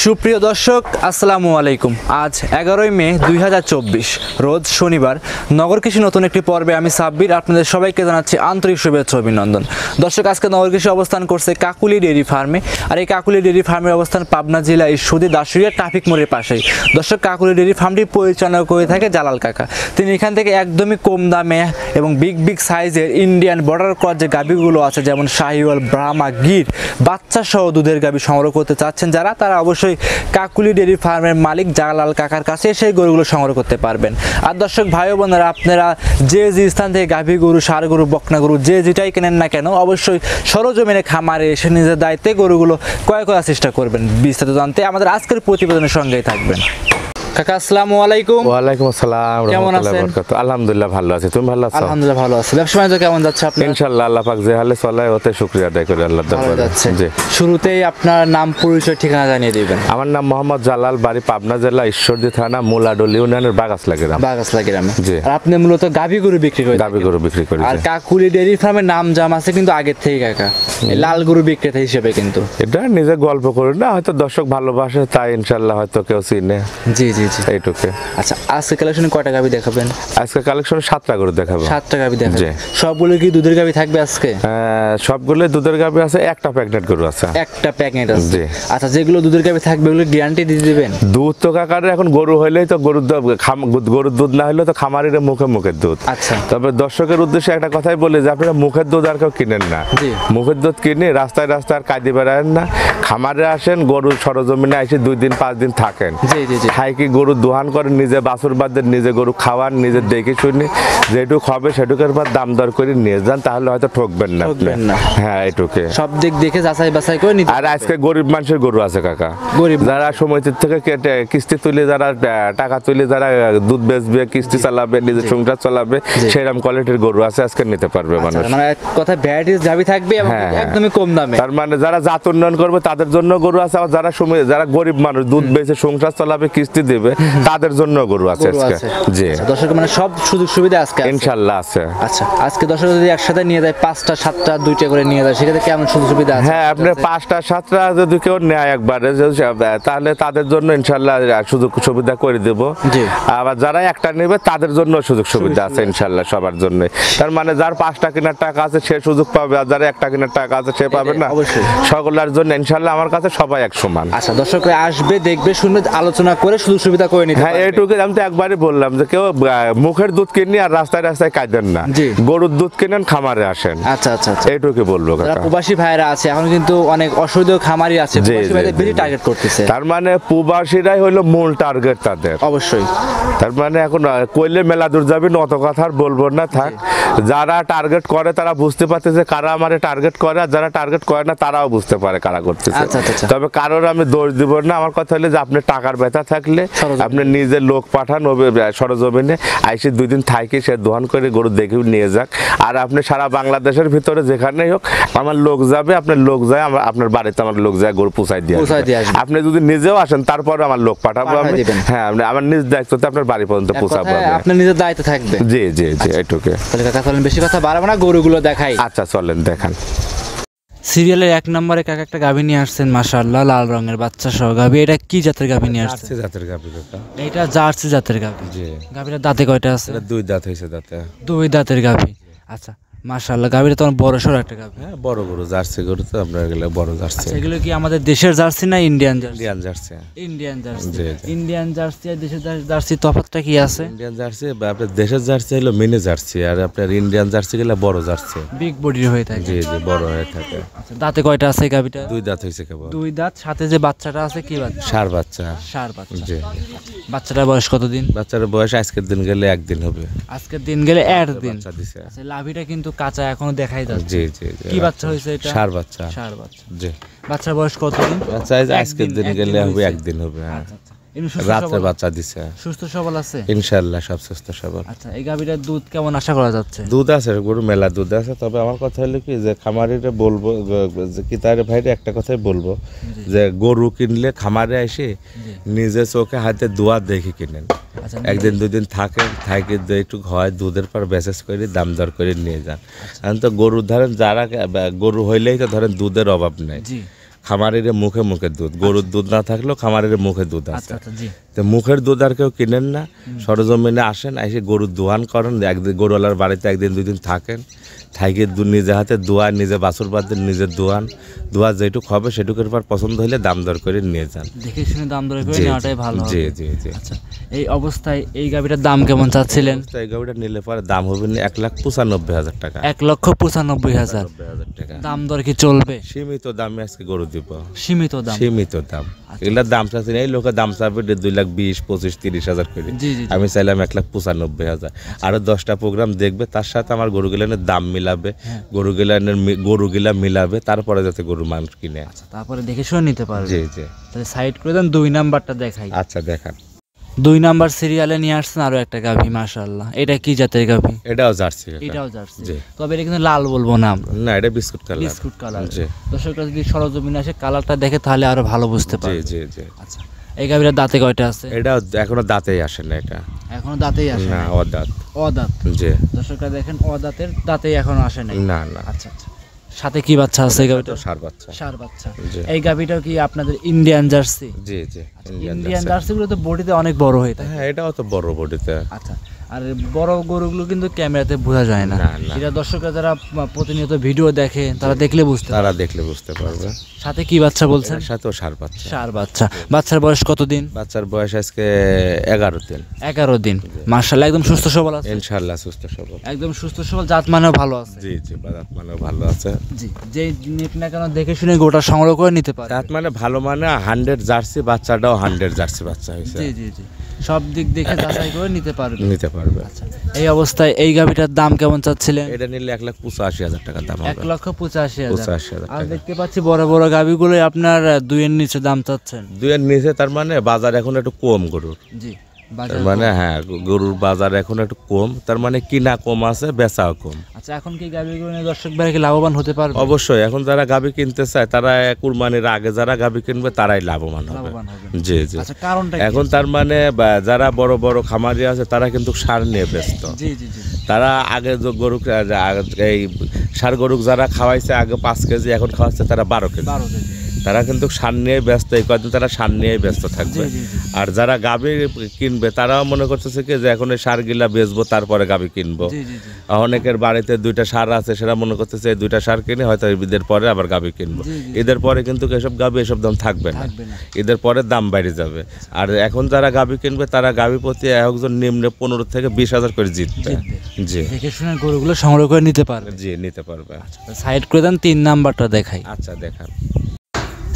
সুপ্রিয় দর্শক আসসালামু আলাইকুম। আজ 11ই মে 2024 রোজ শনিবার। নগর কৃষি নতুন একটি পর্বে আমি সাব্বির আপনাদের সবাইকে জানাচ্ছি আন্তরিক শুভেচ্ছা অভিনন্দন। দর্শক, আজকে নগর কৃষি অবস্থান করছে কাকুলি ডেইরি ফার্মে। আর এই কাকুলি ডেইরি ফার্মের অবস্থান পাবনা জেলা ঈশ্বরদী দাসুরিয়া ট্রাফিক মোড়ের পাশেই। দর্শক, কাকুলি ডেইরি ফার্মটি পরিচালনা করে থাকে জালাল কাকা। তিনি এখান থেকে একদমই কম দামে এবং বিগ সাইজের ইন্ডিয়ান বর্ডার ক্রস যে গাভীগুলো আছে, যেমন শাহিওয়াল, ব্রাহ্মা, গির, বাচ্চা সহ দুধের গাভী সংগ্রহ করতে চাচ্ছেন যারা, তারা অবশ্যই কাকুলি ডেইরি ফার্মের মালিক জালাল কাকার কাছে সেই গরুগুলো সংগ্রহ করতে পারবেন। আর দর্শক ভাই বোনেরা, আপনারা যে স্থান থেকে গাভী গরু, ষাঁড় গরু, বকনা গরু যেটাই কেনেন না কেন, অবশ্যই সরজমিনে খামারে এসে নিজের দায়িত্বে গরুগুলো ক্রয় করার চেষ্টা করবেন। বিস্তারিত জানতে আমাদের আজকের প্রতিবেদনের সঙ্গেই থাকবেন। কাকা আসসালামু আলাইকুম। ওয়ালাইকুম আসসালাম। কেমন আছেন? আলহামদুলিল্লাহ ভালো আছি, তুমি ভালো আছো? আলহামদুলিল্লাহ ভালো আছি। ব্যবসা বাণিজ্য কেমন যাচ্ছে আপনার? ইনশাআল্লাহ আল্লাহ পাক যে হালে চলায় ওতে শুকরিয়া আদায় করি আল্লাহর দরবারে। যাচ্ছে। জি, শুরুতেই আপনার নাম, পরিচয়, ঠিকানা জানিয়ে দিবেন। আমার নাম মোহাম্মদ জালাল, বাড়ি পাবনা জেলা ঈশ্বরদী থানা মুলাডোল ইউনিয়নের বাগাসলা গ্রামে। জি। আর আপনি মূলত গাভী গরু বিক্রি করেন? গাভী গরু বিক্রি করি। আর কাকুলি ডেইরি ফার্মের নাম জাম আছে কিন্তু আগের থেকে কাকা, লাল গরু বিক্রেতা হিসেবে। কিন্তু এটা নিজে গল্প করি না, হয়তো দর্শক ভালোবাসে তাই ইনশাআল্লাহ হয়তো কেউ চিনে। জি। এইটুকু। আচ্ছা, আজকে কালেকশনে কয়টা গাভী দেখাবেন? আজকে কালেকশনে 7টা গরু দেখাবো। 7টা গাভী দেখাবেন। সবগুলো কি দুধের গাভী থাকবে আজকে? সবগুলো দুধের গাভী আছে, একটা প্রেগনেন্ট গরু আছে। একটা প্যাকেট আছে। জি। আচ্ছা, যেগুলো দুধের গাভী থাকবে ওগুলো গ্যারান্টি দিয়ে দিবেন? দুধ তো কাকারে এখন গরু হইলেই তো গরুর দুধ না হইলে তো খামারির মুখের দুধ। আচ্ছা। তবে দর্শকের উদ্দেশ্যে একটা কথাই বলি যে আপনারা মুখের দুধ আর কেউ কিনেন না। মুখের দুধ কিনে রাস্তায় আর কাঁদি বেড়ায়েন না, খামারে আসেন, গরু সরজমিনে এসে 2 দিন 5 দিন থাকেন। খাই কি গরু দোহান করেন, নিজে বাছুর বাদের, নিজে গরু খাওয়ান, নিজে দেখে শুনি যেটুক হবে সেটুকের পর দাম দর করে নিয়ে যান, তাহলে হয়তো ঠকবেন না। হ্যাঁ, এটুকে সব দিক দেখে যাচাই বাছাই করে নিতে। আর আজকে গরিব মানুষের গরু আছে কাকা, গরিব যারা সমিতির থেকে কেটে কিস্তি তুলে, যারা টাকা তুলে, যারা দুধ বেচবে, কিস্তি চালাবে, নিজের সংসার চালাবে, সেরকম কোয়ালিটির গরু আছে, আজকে নিতে পারবে মানুষ। মানে এক কথা ভ্যারাইটিস গাভী থাকবে এবং একদমই কম দামে। তার মানে যারা জাত উন্নয়ন করবে তাদের জন্য গরু আছে, আর যারা গরিব মানুষ দুধ বেচে সংসার চালাবে, কিস্তি দেবে, তাদের জন্য গরু আছে আজকে। জি, দর্শক মানে সব সুযোগ সুবিধা আজকে ইনশাআল্লাহ আছে। আচ্ছা, আজকে দর্শক যদি একসাথে নিয়ে যায় 5টা 7টা 2টা করে নিয়ে যায়, সেক্ষেত্রে কেমন সুযোগ সুবিধা আছে? হ্যাঁ, আপনি 5টা 7টা যদি কেউ নেয় একবারে, তাহলে তাদের জন্য ইনশাআল্লাহ সুযোগ সুবিধা করে দেব। আবার যারা একটা নেবে তাদের জন্য সুযোগ সুবিধা আছে ইনশাআল্লাহ, সবার জন্য। তার মানে যার 5টা কেনার টাকা আছে সে সুযোগ পাবে, আর যারা একটা কেনার টাকা আছে সে পাবে না। সকলের জন্য ইনশাআল্লাহ আমার কাছে সবাই এক সমান। আচ্ছা, দর্শকরা আসবে, দেখবে, শুনবে, আলোচনা করে সুযোগ সুবিধা করে নিতে। হ্যাঁ, এইটুকু আমি তো একবারই বললাম যে কেউ মুখের দুধ কিনি আর রাস্তায় কাঁদেন না, গরুর দুধ কিনেন, খামারে আসেন। আচ্ছা, এইটুকু বলবো। প্রবাসী ভাইরা আছে এখন কিন্তু অনেক অসুবিধা খামারি আছে, বেশি টার্গেট করতেছে। তার মানে প্রবাসীরাই হলো মূল টার্গেট তাদের। অবশ্যই। তার মানে এখন কইলে মেলা দূর যাবে, অত কথা আর বলবো না, থাক। যারা টার্গেট করে তারা বুঝতে পারতেছে কারা আমারে টার্গেট করে, আর যারা টার্গেট করে না তারাও বুঝতে পারে কারা করতেছে। তবে কারোর আমি দোষ দিব না। আমার কথা হলো যে আপনি টাকার ব্যথা থাকলে আপনি নিজের লোক পাঠান, সরজমিনে আইসি 2 দিন থাকি, সে দোহান করে গরু দেখে নিয়ে যাক। আর আপনি সারা বাংলাদেশের ভিতরে যেখানেই হোক আমার লোক যাবে, আপনার লোক যায়, আপনার বাড়িতে আমার লোক যায়, গরু পুষাই দিয়ে আসবে। আপনি যদি নিজেও আসেন তারপরে আমার লোক পাঠাবো আমি। হ্যাঁ, আমার নিজ দায়িত্বতে আপনার বাড়ি পর্যন্ত পৌঁছাবো। আপনার নিজের দায়িত্ব থাকবে। জি। এইটুকু। বেশি কথা বাড়াবো না, গরুগুলো দেখাই। আচ্ছা, চলেন দেখান। সিরিয়ালের 1 নম্বরে কাকা একটা গাভী নিয়ে আসছেন, মাশাআল্লাহ, লাল রঙের বাচ্চা সহ গাভী। এটা কি জাতের গাভী নিয়ে আসছেন? জার্সি জাতের গাভী কাকা। এটা জার্সি জাতের গাভী। জি। গাভীর দাঁতে কয়টা আছে? 2 দাঁত হইছে। দাঁতে 2 দাঁতের গাভী। আচ্ছা, মাশাআল্লাহ, গাভীটা তো বড় সড় একটা গাভী। হ্যাঁ, বড় গরু, জার্সি গরু তো আপনার গেলে বড় জার্সি। এগুলো কি আমাদের দেশের জার্সি না Indian jersey? Indian jersey. Indian jersey আর দেশের জার্সি তফাৎটা কি আছে? ইন্ডিয়ান জার্সি বা আপনার দেশের জার্সি হলো মিনি জার্সি, আর আপনার ইন্ডিয়ান জার্সি গেলে বড় জার্সি, বিগ বডির হয়ে থাকে। জি, বড় হয়ে থাকে। আচ্ছা, দাঁতে কয়টা আছে গাভীটা? 2 দাঁত হইছে কেবল। 2 দাঁত, সাথে যে বাচ্চাটা আছে কি বাচ্চা? ষাঁড় বাচ্চা। জি। বাচ্চাটার বয়স কতদিন? বাচ্চার বয়স আজকের দিন গেলে 1 দিন হবে। আজকের দিন গেলে 1 দিন। আচ্ছা, লাভিটা কিন্তু কাঁচা এখনো দেখাই যাচ্ছে। জি। কি বাচ্চা হইছে এটা? ষাঁড় বাচ্চা। জি। বাচ্চার বয়স কতদিন? বাচ্চা আজকের দিন গেলে হবে 1 দিন হবে। রাতে বাচ্চা দিছে। সুস্থ সবল আছে ইনশাআল্লাহ, সব সুস্থ সবল। আচ্ছা, এই গাভীটার দুধ কেমন আশা করা যাচ্ছে? দুধ আছে, গরু মেলা দুধ আছে। তবে আমার কথা হলো কি যে খামারিরে বলবো যে কিতারে ভাইরে একটা কথাই বলবো যে গরু কিনলে খামারে এসে নিজে চোখে হাতে দোয়া দেখে কিনেন। 1 দিন 2 দিন থাকেন, থাকি একটু হয় দুধের পর বেসেস করে দাম দর করে নিয়ে যান। কারণ তো গরু ধরেন যারা গরু হইলেই তো ধরেন দুধের অভাব নেই। খামারের মুখে মুখে দুধ, গরুর দুধ না থাকলেও খামারের মুখে দুধ আছে। আচ্ছা আচ্ছা জি তো মুখের দুধ আর কেউ কিনেন না, সরজমিনে আসেন, এসে গরুর দোয়ান করেন, একদিন গরুওয়ালার বাড়িতে একদিন দুই দিন থাকেন, থাইকে নিজে হাতে দোয়া, নিজে বাছুর বাঁধেন, নিজের দোয়া যেটুক হবে সেটুকুর পর পছন্দ হলে দাম দর করে নিয়ে যান। দেখে শুনে দাম দর করে জি, নেওয়াটাই ভালো হবে। জি জি জি। আচ্ছা এই অবস্থায় এই গাভীটার দাম কেমন চাচ্ছিলেন? তো এই গাভিটা নিলে পরে দাম হবে 1,95,000 টাকা। 1,95,000 টাকা দাম দর কি চলবে? সীমিত দামে আজকে গরু দিব, সীমিত দাম। সীমিত দাম। এগুলার দাম চাচ্ছি না, এই লোকের দাম চাবে 2,20,000, 25,000, 30,000 করে। জি জি জি। আমি চাইলাম 1,95,000। আরো 10টা প্রোগ্রাম দেখবে, তার সাথে আমার গরু গিলানের দাম মিলাবে, গরুগুলা মিলাবে, তারপরে যাতে গরু মানুষ কিনে। আচ্ছা তারপরে দেখে শুনে নিতে পারবে। জি জি। তাহলে সাইড করে দেন, 2 নাম্বারটা দেখাই। আচ্ছা দেখান। 2 নাম্বার সিরিয়ালে নিয়ে আসছেন আরো একটা গাভী, মাশাআল্লাহ। এটা কি জাতের গাভী? এটাও জার্সি কাকা। এটাও জার্সি। জি। তবে এটা কিন্তু লাল বলবো না আমরা, না এটা বিস্কুট কালার। Biscuit colour. জি দর্শকরা যদি সরজমিনে আসে কালারটা দেখে তাহলে আরো ভালো বুঝতে জি পারবে। জি জি। আচ্ছা এই গাভীর দাঁতে কয়টা আছে? এটাও এখনো দাঁতেই আসে না, এটা এখনো দাঁতেই আসে না, নাই। অদাঁত। অদাঁত। জি। দর্শকরা দেখেন অদাঁতের দাঁতেই এখনো আসে নাই। না না। আচ্ছা আচ্ছা। সাথে কি বাচ্চা আছে এই গাভীটা? সার বাচ্চা। সার বাচ্চা। জি। এই গাভীটাও কি আপনাদের ইন্ডিয়ান জার্সি? জি জি। ইন্ডিয়ান জার্সিগুলো তো বডিতে অনেক বড় হয়ে থাকে। হ্যাঁ এটাও তো বড় বডিতে। আচ্ছা আর বড় গরুগুলো কিন্তু ক্যামেরাতে বোঝা যায় না। না, না। এটা দর্শকরা যারা প্রতিনিয়ত ভিডিও দেখে তারা দেখলে বুঝতে পারে। তারা দেখলে বুঝতে পারবে। সাথে কি বাচ্চা বলছেন? এর সাথেও সার বাচ্চা। সার বাচ্চা। বাচ্চার বয়স কতদিন? বাচ্চার বয়স আজকে 11 দিন। 11 দিন। মাশাআল্লাহ একদম সুস্থ সবল আছে। ইনশাআল্লাহ সুস্থ সবল। একদম সুস্থ সবল, জাত মানেও ভালো আছে। জি জি, বাজার মানে ভালো আছে। জি যে নিক না কেন দেখে শুনে গোটা সংগ্রহ করে নিতে পারে। জাত মানে ভালো, মানে 100 জার্সি, বাচ্চাটাও 100 জার্সি বাচ্চা হয়েছে। জি জি জি সব দিক দেখে যাচাই করে নিতে পারবে। নিতে পারবে। আচ্ছা এই অবস্থায় এই গাভীটার দাম কেমন চাচ্ছিলেন? এটা নিলে 1,85,000 টাকা দাম হবে। 1,85,000। 85,000 আর টাকা। দেখতে পাচ্ছি বড় বড় গাভীগুলো আপনার 2 এর নিচে দাম চাচ্ছেন। 2 এর নিচে, তার মানে বাজার এখন একটু কম গরুর। জি তার মানে হ্যাঁ গরুর বাজার এখন একটু কম, তার মানে কিনা কম আছে, বেচাও কম। আচ্ছা এখন কি গাভীগুলো নিয়ে দর্শক ভাই কি লাভবান হতে পারবে? অবশ্যই এখন যারা গাভী কিনতে চায় তারা কুরবানির আগে যারা গাভী কিনবে তারাই লাভবান হবে। লাভবান হবে। জি জি। আচ্ছা কারণটা কি? এখন তার মানে যারা বড় বড় খামারি আছে তারা কিন্তু সার নিয়ে ব্যস্ত। জি জি জি তারা আগে যে গরু এই সার গরু যারা খাওয়াইছে আগে 5 কেজি, এখন খাওয়াচ্ছে তারা 12 কেজি। 12 কেজি। তারা কিন্তু সার নিয়ে ব্যস্ত, এই কদিন তারা সার নিয়ে ব্যস্ত থাকবে। জি, জি, জি। আর যারা গাভী কিনবে তারাও মনে করতেছে কি যে এখন এই সারগুলা বেচবো তারপরে গাভী কিনবো। জি জি জি অনেকের বাড়িতে 2টা সার আছে, সেটা মনে করতেছে এই 2টা সার কিনে হয়তো ঈদের পরে আবার গাভী কিনবো। জি, জি। ঈদের পরে কিন্তু এসব গাভী এসব দাম থাকবে না, থাকবে না। ঈদের পরে দাম বেড়ে যাবে। আর এখন যারা গাভী কিনবে তারা গাভী প্রতি একজন নিম্নে 15 থেকে 20,000 করে জিতবে। জি দেখে শুনে গরুগুলো সংগ্রহ করে নিতে পারবে। জি, নিতে পারবে। সাইড করে দেন, 3 নাম্বারটা দেখাই। আচ্ছা দেখান।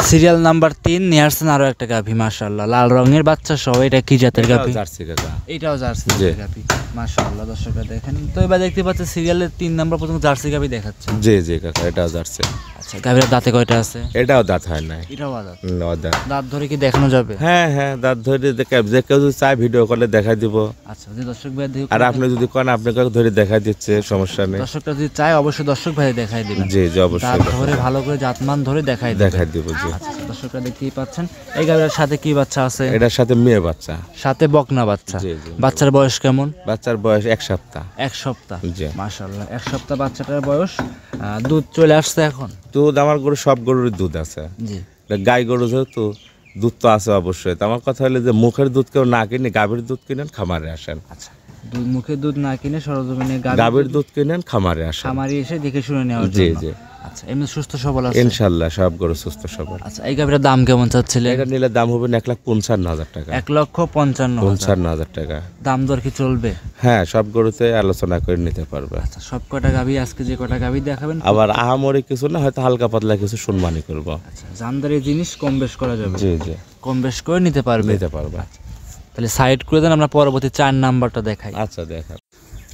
সিরিয়াল নাম্বার 3 নিয়ে আসছেন আরো একটা গাভী, মাশাআল্লাহ লাল রঙের বাচ্চা সহ। এটা কি জাতের গাভী? জার্সি কাকা। এটাও জার্সি জি। গাভী, মাশাআল্লাহ। দর্শকরা দেখেন তো এবার দেখতে পাচ্ছেন সিরিয়ালের 3 নাম্বার পর্যন্ত জার্সি গাভী দেখাচ্ছে। জি জি কাকা, এটাও জার্সি। আচ্ছা গাভীর দাঁতে কয়টা আছে? এটাও দাঁত হয় নাই। এটাও দাঁত। দাঁত। দাঁত ধরে কি দেখানো যাবে? হ্যাঁ হ্যাঁ, দাঁত ধরে দেখে, যে কেউ যদি চায় ভিডিও কলে দেখাই দিব। আচ্ছা যে দর্শক ভাই দেখুক, আর আপনি যদি কোন আপনাকে ধরে দেখাই দিচ্ছে, সমস্যা নেই। দর্শকরা যদি চায় অবশ্যই দর্শক ভাই দেখাই দিবেন। জি জি অবশ্যই দাঁত ধরে ভালো করে জাতমান ধরে দেখাই দিবেন। দেখাই দিব। জি। আচ্ছা দর্শকরা দেখতেই পাচ্ছেন এই গাভীর সাথে কি বাচ্চা আছে? এটার সাথে মেয়ে বাচ্চা। সাথে বকনা বাচ্চা। জি, জি। বাচ্চার বয়স কেমন? বাচ্চার বয়স 1 সপ্তাহ। 1 সপ্তাহ। জি। মাশাআল্লাহ 1 সপ্তাহ বাচ্চাটার বয়স। দুধ চলে আসছে এখন? দুধ আমার গরু, সব গরুর দুধ আছে। জি। গাই গরু যেহেতু দুধ তো আছে অবশ্যই। তো আমার কথা হলো যে মুখের দুধ কেউ না কিনে গাভীর দুধ কিনেন, খামারে আসেন। আচ্ছা দুধ মুখে দুধ না কিনে সরজমিনে গাভীর দুধ কিনেন, খামারে আসেন। খামারি এসে দেখে শুনে নেওয়ার জি জন্য। জি। আচ্ছা এমনি সুস্থ সবল আছে? ইনশাআল্লাহ সব গরু সুস্থ সবল। আচ্ছা এই গাভীর দাম কেমন চাচ্ছিলেন? এটা নিলে দাম হবে 1,55,000 টাকা। 1,55,000। 55,000 টাকা। দাম দর কি চলবে? হ্যাঁ সব গরুতে আলোচনা করে নিতে পারবে। আচ্ছা সব কটা গাভী আজকে যে কটা গাভী দেখাবেন? আবার আহামরি কিছু না, হয়তো হালকা পাতলা কিছু সম্মানই করবো। আচ্ছা জানদারি জিনিস কম বেশ করা যাবে? জি জি, কম বেশ করে নিতে পারবে। নিতে পারবে। তাহলে সাইড করে দেন, আমরা পরবর্তী 4 নাম্বারটা দেখাই। আচ্ছা দেখা।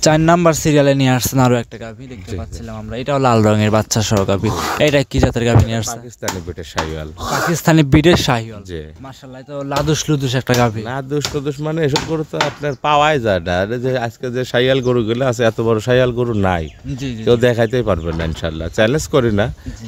4 নাম্বার সিরিয়ালে নিয়ে আসছেন আরো একটা গাভী, দেখতে পাচ্ছিলাম আমরা। এটাও লাল রঙের বাচ্চা সহ গাভী। এটা কি জাতের গাভী নিয়ে আসছেন? পাকিস্তানি বিটের শাহিওয়াল। পাকিস্তানি বিডের শাহিওয়াল। জি। মাশাআল্লাহ তো লাদুস লুদুস একটা গাভী। না দুষ মানে এসব গরু তো আপনার পাওয়াই যায় না। আর এই যে আজকে যে শাহিওয়াল গরুগুলো আছে, এত বড় শাহিওয়াল গরু নাই, জি জি কেউ দেখাইতেই পারবে না। ইনশাল্লাহ চ্যালেঞ্জ করি না,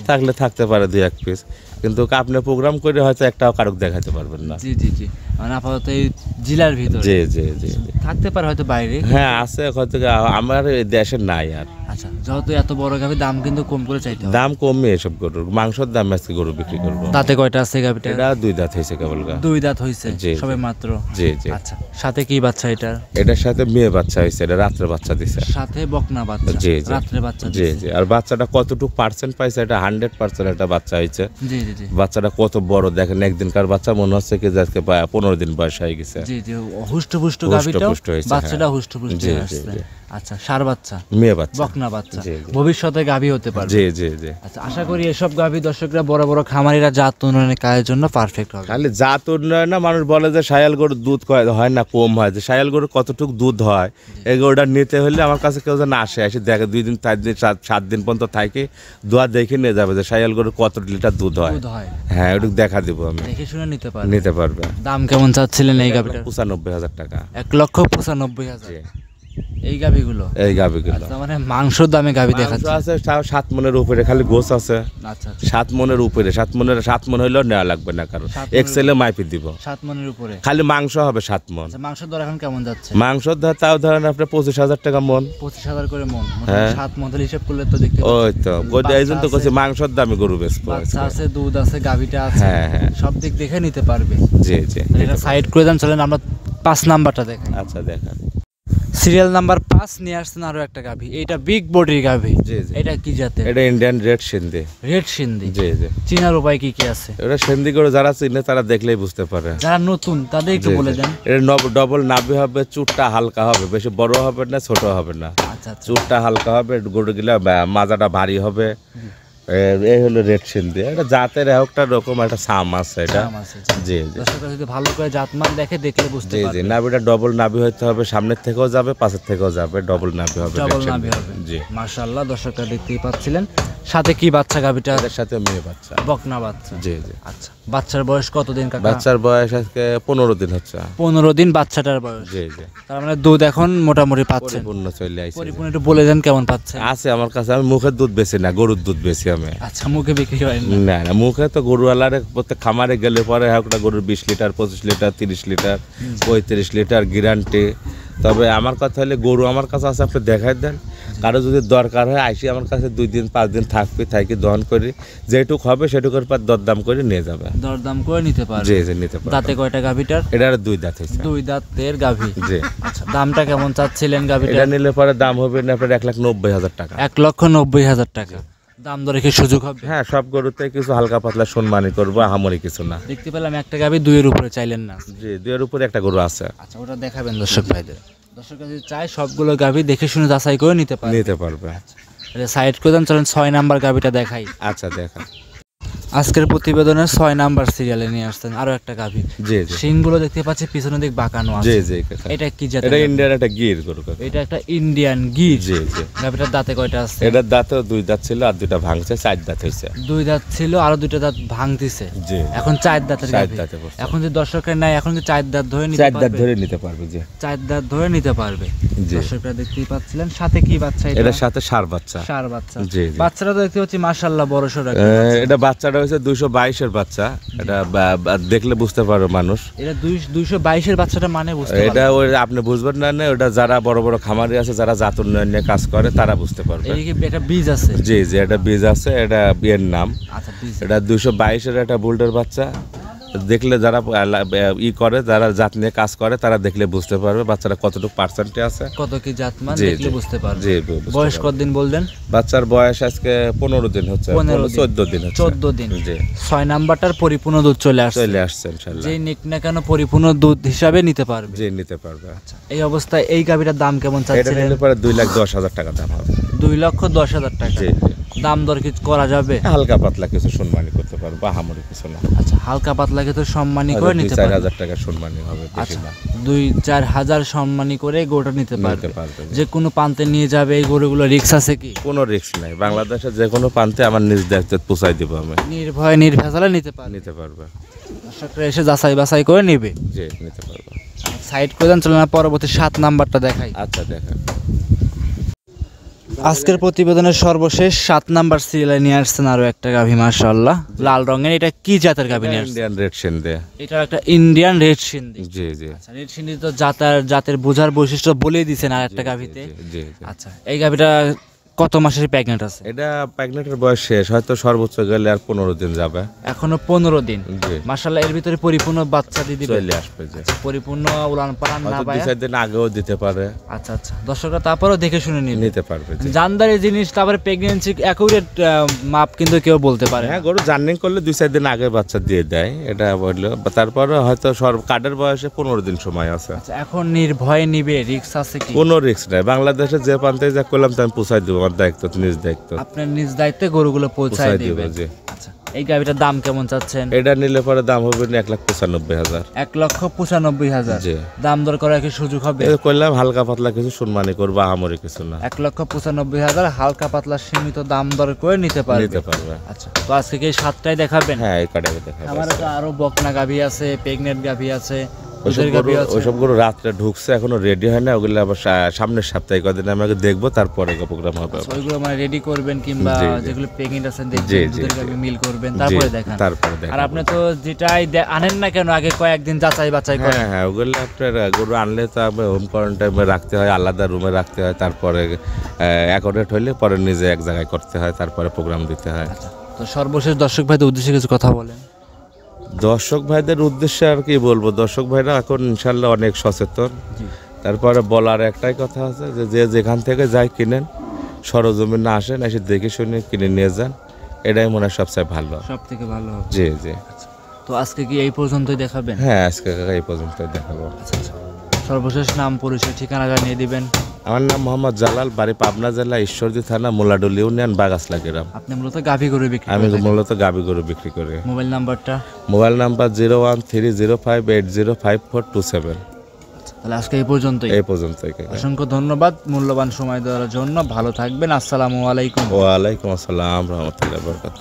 থাকলে থাকতে পারে 2-1 পিস, কিন্তু আপনি প্রোগ্রাম করে হয়তো একটাও কারক দেখাইতে পারবেন না। জি জি জি মানে আপাতত এই জেলার ভিতরে জি জি জি জি। থাকতে পারে হয়তো বাইরে। হ্যাঁ আছে, হয়তো আমার এই দেশে নাই আর। আচ্ছা, যেহেতু এত বড় গাভী, দাম কিন্তু কম করে চাইতে হবে। দাম কমে এসব গরুর, মাংসের দাম আজকে গরু বিক্রি করবো। দাঁতে কয়টা আছে গাভীটা? এটা 2 দাঁত হয়েছে কেবল। 2 দাঁত হয়েছে জি, জি। সবে মাত্র। জি জি। আচ্ছা, সাথে কি বাচ্চা এটা? এটার সাথে মেয়ে বাচ্চা হয়েছে, এটা রাত্রে বাচ্চা দিছে। সাথে বকনা বাচ্চা। জি জি। রাত্রে বাচ্চা জি দিছে। জি। আর বাচ্চাটা কতটুকু পার্সেন্ট পাইছে, এটা 100% একটা বাচ্চা হয়েছে। জি জি জি। বাচ্চাটা কত বড় দেখেন, একদিনকার বাচ্চা মনে হচ্ছে কি যে আজকে 15 দিন বয়স হয়ে গেছে। জি জি, হুষ্টপুষ্ট গাভীটা, হুষ্টপুষ্ট হয়েছে, বাচ্চাটা হ্যাঁ। হুষ্টপুষ্ট জি, জি, আসছে। জি। আচ্ছা, ষাঁড় বাচ্চা, মেয়ে বাচ্চা। বকনা বাচ্চা, জি, জি। ভবিষ্যতে গাভী হতে পারবে। জি জি জি। আচ্ছা, আশা করি এসব গাভী দর্শকরা, বড় বড় খামারিরা জাত উন্নয়নের কাজের জন্য পারফেক্ট হবে। খালি জাত উন্নয়ন না, মানুষ বলে যে শায়াল গরুর দুধ হয় না, কম হয়, যে শায়াল গরুর কতটুকু দুধ হয় এই গরুটা নিতে হলে আমার কাছে কেউ যেন এসে দেখে 2 দিন 4 দিন 7 দিন পর্যন্ত থাকে, দোয়া দেখে নিয়ে যাবে যে শায়াল গরুর কত লিটার দুধ হয়। দুধ হয়, হ্যাঁ, ওটা দেখা দিব আমি, দেখে শুনে নিতে পারবে। নিতে পারবে। দাম কেমন চাচ্ছিলেন এই গাভীটার? 95,000 টাকা। 1,95,000 জি। এই গাভীগুলো? এই গাভিগুলো আচ্ছা, মানে মাংসর দামে গাভী মাংস দেখাচ্ছে। আছে 7 মনের উপরে, খালি গোছ আছে আচ্ছা, 7 মনের উপরে। 7 মন হইলেও নেওয়া লাগবে না, কারণ 7 মনের এক্সেলে মাইপি দিব। 7 মনের উপরে। খালি মাংস হবে 7 মন। আচ্ছা, মাংসের দর এখন কেমন যাচ্ছে? মাংস তাও ধরেন আপনার 25,000 টাকা মন। 25,000 করে মন। হ্যাঁ। 7 মন হিসাব করলে তো দেখতে ওই তো বাচ্চা এই জন্য তো আছে। করছি মাংসর দামে গরু বেচবো বাচ্চা আজকে। আছে, দুধ আছে, গাভীটা আছে, হ্যাঁ, হ্যাঁ। সব দিক দেখে নিতে পারবে। জি জি। এটা সাইড করে দেন, চলেন আমরা 5 নাম্বারটা দেখেন। আচ্ছা দেখেন। সিরিয়াল নাম্বার 5 নিয়ে আসছেন আরো একটা গাভী। এটা বিগ বডির গাভী। জি জি। এটা কি জাতের? এটা Indian red Sindhi. Red Sindhi. জি জি। চিনার উপায় কি কি আছে? এটা সিন্ধি গরু যারা চিনে তারা দেখলেই বুঝতে পারে। যারা নতুন তাদের একটু জি, বলে জি। দেন। এটা ডবল নাভি হবে, চুটটা হালকা হবে, বেশি বড় হবে না, ছোট হবে না। আচ্ছা আচ্ছা। চুটটা হালকা হবে, গরুগুলা মাজাটা ভারী হবে। এই হলো রেড সিন্ধি। এটা জাতের একটা রকম একটা সাম আছে এটা। দাম আছে, জি। জি জি। দর্শকরা যদি ভালো করে জাতমান দেখে, দেখলে বুঝতে জি জি। পারবে। নাভিটা ডবল নাভি হইতে হবে, সামনের থেকেও যাবে, পাশের থেকেও যাবে, ডবল নাভি হবে। ডাবল red নাভি সিন্ধি। হবে। জি। মাশাআল্লাহ, দর্শকরা দেখতেই পাচ্ছিলেন। সাথে কি বাচ্চা গাভীটা? এর সাথে মেয়ে বাচ্চা। বকনা বাচ্চা। জি জি। আচ্ছা, বাচ্চার বয়স কতদিন কাকা? বাচ্চার বয়স আজকে 15 দিন হচ্ছে। 15 দিন বাচ্চাটার বয়স। জি জি। তার মানে দুধ এখন মোটামুটি পাচ্ছেন। পরিপূর্ণ চলে আইছে। পরিপূর্ণ একটু বলে দেন কেমন পাচ্ছেন? আছে আমার কাছে, আমি মুখের দুধ বেশি না, গরুর দুধ বেশি আমি। আচ্ছা, মুখে বিক্রি করেন না? না না, মুখে তো গরুওয়ালার প্রত্যেক খামারে গেলে পরে একটা গরুর 20 litre, 25 litre, 30 litre, 35 litre guarantee. তবে আমার কথা হলে গরু আমার কাছে আছে, আপনি দেখাই দেন। কারো যদি দরকার হয় আইসি আমার কাছে 2 দিন 5 দিন থাকবে, থাকি দহন করি, যেটুক হবে সেটুকুর পর দরদাম করে নিয়ে যাবে। দরদাম করে নিতে পারবে। জি জি, নিতে পারবে। দাঁতে কয়টা গাভীটার? এটার 2 দাঁত হয়েছে। 2 দাঁতের গাভী। জি। আচ্ছা, দামটা কেমন চাচ্ছিলেন গাভীটা? এটা নিলে পরে দাম হবে না আপনার 1,90,000 টাকা। 1,90,000 টাকা। দাম দরে কি সুযোগ হবে? হ্যাঁ, সব গরুতে কিছু হালকা পাতলা সম্মানই করবো, আহামরি কিছু না। দেখতে পেলাম একটা গাভী 2 এর উপরে চাইলেন না। জি, 2 এর উপরে একটা গরু আছে, আচ্ছা, ওটা দেখাবেন দর্শক ভাইদের। দর্শক যদি চায় সবগুলো গাভী দেখে শুনে যাচাই করে নিতে পারে। নিতে পারবে। তাহলে সাইড করে দেন, চলেন 6 নাম্বার গাভীটা দেখাই। আচ্ছা দেখা। আজকের প্রতিবেদনের 6 নাম্বার সিরিয়ালে নিয়ে আসছেন আরো একটা গাভী। জি জি। শিংগুলো দেখতে পাচ্ছি পিছনের দিক বাঁকানো আছে। জি জি কাকা। এটা কি জাতের? এটা ইন্ডিয়ান একটা গির গরু কাকা। এটা একটা ইন্ডিয়ান গির। জি জি। গাভীটার দাঁতে কয়টা আছে? এটার দাঁতেও 2 দাঁত ছিল, আর 2টা ভাঙছে, 4 দাঁত হয়েছে। 2 দাঁত ছিল, আরো 2টা দাঁত ভাঙতিছে। জি। এখন 4 দাঁতের 4 গাভী। দাঁতে পড়ছে। এখন যে দর্শকের নাই, এখন কি 4 দাঁত ধরে নিতে 4 দাঁত পারবে? ধরে নিতে পারবে। জি। 4 দাঁত ধরে নিতে পারবে। জি। দর্শকরা দেখতেই পাচ্ছিলেন। সাথে কি বাচ্চা এটা? এটার সাথে ষাঁড় বাচ্চা। ষাঁড় বাচ্চা। জি জি। বাচ্চাটা তো দেখতে পাচ্ছি মাশাআল্লাহ বড় সড়। এটা বাচ্চাটা হয়েছে 222 এর বাচ্চা। এটা দেখলে বুঝতে পারবে মানুষ। এটা 222 এর বাচ্চাটা মানে বুঝতে এটা পারবে। ওই আপনি বুঝবেন না, ওটা যারা বড় বড় খামারি আছে, যারা জাত উন্নয়ন নিয়ে কাজ করে, তারা বুঝতে পারবে। এই কি একটা বীজ আছে? জি জি, এটা বীজ আছে, এটা বিয়ের নাম। আচ্ছা, বীজ। এটা 222 এর একটা বুলডের বাচ্চা। দেখলে যারা করে, যারা জাত নিয়ে কাজ করে, তারা দেখলে বুঝতে পারবে বাচ্চারা কতটুকু পার্সেন্টে আছে। কত কি জাতমান জি, দেখলে জি। বুঝতে পারবে। জি, বুঝতে বয়স পারবে। কতদিন বললেন? বাচ্চার বয়স আজকে 15 দিন হচ্ছে। 14 দিন হচ্ছে। 14 দিন। জি। 6 নাম্বারটার পরিপূর্ণ দুধ চলে আসছে। চলে আসছে ইনশাআল্লাহ। যেই নিক না কেন পরিপূর্ণ দুধ হিসাবে নিতে পারবে। জি, নিতে পারবে। এই অবস্থায় এই গাভীটার দাম কেমন এটা চাচ্ছিলেন? নিলে পরে 2,10,000 টাকা দাম হবে। 2,10,000 টাকা। জি জি। দাম দর কি করা যাবে? হালকা পাতলা কিছু সম্মানী করতে পারবো, আহামরি কিছু না। আচ্ছা, হালকা পাতলাকে তো সম্মানী করে নিতে 2-4 পারবে। হাজার টাকা সম্মানী হবে, বেশি আচ্ছা, না। 2-4 হাজার সম্মানী করে গরুটা নিতে পারবে। নিতে পারবে। যে কোনো প্রান্তে নিয়ে যাবে এই গরুগুলো, রিক্স আছে কি? কোনো রিস্ক নাই, বাংলাদেশের যে কোনো প্রান্তে আমার নিজ দায়িত্বে পৌঁছাই দিব আমি। নির্ভয়ে নির্ভেজালে নিতে পারবে। নিতে পারবে। দর্শকরা এসে যাচাই বাছাই করে নেবে। জি, নিতে পারবে। সাইড করে দেন, চলেন পরবর্তী 7 নাম্বারটা দেখাই। আচ্ছা দেখা। আজকের প্রতিবেদনের সর্বশেষ 7 নাম্বার সিরিয়ালে নিয়ে আসছেন আরো একটা গাভী মাশাআল্লাহ, লাল রঙের। এটা কি জাতের গাভী নিয়ে আসছেন? Indian red Sindhi. এটা একটা ইন্ডিয়ান রেড সিন্ধি। জি জি। আচ্ছা, রেড সিন্ধি তো জাতের বোঝার বৈশিষ্ট্য বলেই দিয়েছেন আর একটা গাভীতে। জি জি। আচ্ছা, এই গাভীটা কত মাসের প্রেগনেন্ট আছে? এটা প্রেগনেন্টের বয়স শেষ, হয়তো সর্বোচ্চ গেলে আর 15 দিন যাবে। এখনো 15 দিন। জি। মাশাআল্লাহ, এর ভিতরে পরিপূর্ণ বাচ্চা দিবে, চলে আসবে যে। পরিপূর্ণ উলান পালান না হয়তো পায়। 2-4 দিন আগেও দিতে পারে। আচ্ছা আচ্ছা, দর্শকরা তারপরেও দেখে শুনে নিতে পারবে জি। জানদারি জিনিস, তারপরে প্রেগন্যান্সি অ্যাকুরেট মাপ কিন্তু কেউ বলতে পারে। হ্যাঁ, গরু জার্নিং করলে 2-4 দিন আগে বাচ্চা দিয়ে দেয়, এটা বললো। তারপরে হয়তো কার্ডের বয়সে 15 দিন সময় আছে। আচ্ছা, এখন নির্ভয়ে নিবে, রিস্ক আছে কি? কোনো রিস্ক নাই, বাংলাদেশে যে প্রান্তে যা করলাম তাই পৌঁছাই দেবো, আমার দায়িত্ব, নিজ দায়িত্ব। আপনার নিজ দায়িত্বে গরুগুলো পৌঁছায় পৌঁছায় দিবে। দিব জি। আচ্ছা, এই গাভিটার দাম কেমন চাচ্ছেন? এটা নিলে পরে দাম হবে 1,95,000। 1,95,000। জি। দাম দর করার কি সুযোগ হবে? এটা করলাম হালকা পাতলা কিছু সম্মানী করবো, আহামরি কিছু না। 1,95,000 হালকা পাতলা সীমিত দাম দর করে নিতে নিতে পারবে। আচ্ছা, তো আজকে কি 7টাই দেখাবেন? হ্যাঁ, এই কাটাবে দেখাবো। আমার তো আরো বকনা গাভী আছে, প্রেগনেন্ট গাভী আছে, ওইসব দুধের গাভী আছে। ওইসব গরু রাত্রে ঢুকছে, এখনো রেডি হয় না, ওগুলো আবার সামনের সপ্তাহে কদিন আমাকে দেখবো, তারপরে প্রোগ্রাম হবে। ওইগুলো মানে রেডি করবেন, কিংবা জি, জি। যেগুলো প্রেগনেন্ট আছে জি, দেখবেন, জি, দুধের জি। গাভী মিল করবেন, তারপরে দেখান। তারপরে আর আপনি তো যেটাই আনেন না কেন, আগে কয়েকদিন যাচাই বাছাই করেন। হ্যাঁ হ্যাঁ, ওগুলো আপনার গরু আনলে তো হোম কোয়ারেন্টাইনে রাখতে হয়, আলাদা রুমে রাখতে হয়, তারপরে অ্যাকোরেট হইলে পরে নিজে এক জায়গায় করতে হয়, তারপরে প্রোগ্রাম দিতে হয়। আচ্ছা, তো সর্বশেষ দর্শক ভাইদের উদ্দেশ্যে কিছু কথা বলেন। দর্শক ভাইদের উদ্দেশ্যে আর কি বলবো, দর্শক ভাইরা এখন ইনশাল্লাহ অনেক সচেতন। জি। তারপরে বলার একটাই কথা আছে যে যে যেখান থেকে যাই কিনেন, সরজমিন না আসেন, এসে দেখে শুনে কিনে নিয়ে যান, এটাই মনে হয় সবচেয়ে ভালো। সব থেকে ভালো হবে। জি জি। তো আজকে কি এই পর্যন্তই দেখাবেন? হ্যাঁ, আজকে এই পর্যন্ত দেখাবো। আচ্ছা আচ্ছা, সর্বশেষ নাম পরিচয় ঠিকানা জানিয়ে দিবেন। আমার নাম মোহাম্মদ জালাল, বাড়ি পাবনা জেলা ঈশ্বরদী থানা, মোলাডুল ইউনিয়ন, বাগাসলা গ্রাম। আপনি মূলত গাভী গরু বিক্রি আমি করেন। মূলত গাবি গরু বিক্রি করি। মোবাইল নাম্বারটা? Mobile number 01305805427। তাহলে আজকে এই পর্যন্তই। এই পর্যন্তই। অসংখ্য ধন্যবাদ মূল্যবান সময় দেওয়ার জন্য। ভালো থাকবেন। আসসালামু আলাইকুম। ওয়ালাইকুম আসসালাম রহমতুল্লাহ বরকাতুহ।